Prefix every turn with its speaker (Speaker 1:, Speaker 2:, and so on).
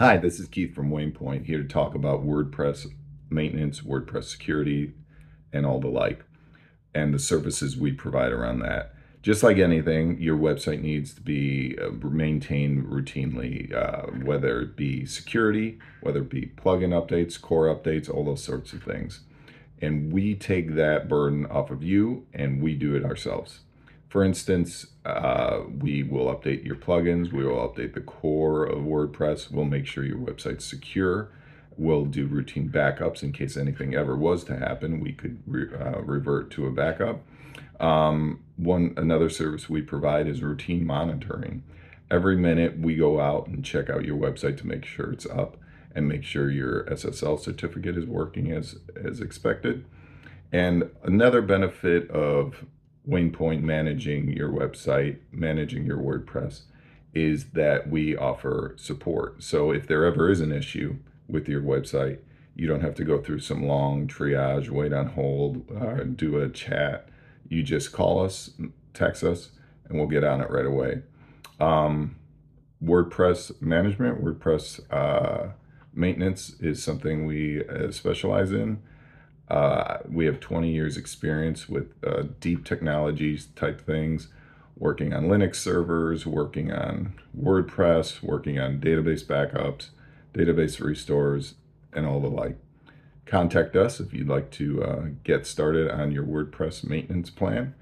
Speaker 1: Hi, this is Keith from Waynepoint, here to talk about WordPress maintenance, WordPress security, and all the like, and the services we provide around that. Just like anything, your website needs to be maintained routinely, whether it be security, whether it be plugin updates, core updates, all those sorts of things. And we take that burden off of you and we do it ourselves. For instance, we will update your plugins, we will update the core of WordPress, we'll make sure your website's secure, we'll do routine backups in case anything ever was to happen, we could revert to a backup. Another service we provide is routine monitoring. Every minute we go out and check out your website to make sure it's up and make sure your SSL certificate is working as expected. And another benefit of Waynepoint managing your website, managing your WordPress, is that we offer support. So if there ever is an issue with your website, you don't have to go through some long triage, wait on hold, or do a chat. You just call us, text us, and we'll get on it right away. Um, WordPress management, WordPress maintenance is something we specialize in. We have 20 years experience with deep technologies type things, working on Linux servers, working on WordPress, working on database backups, database restores, and all the like. Contact us if you'd like to get started on your WordPress maintenance plan.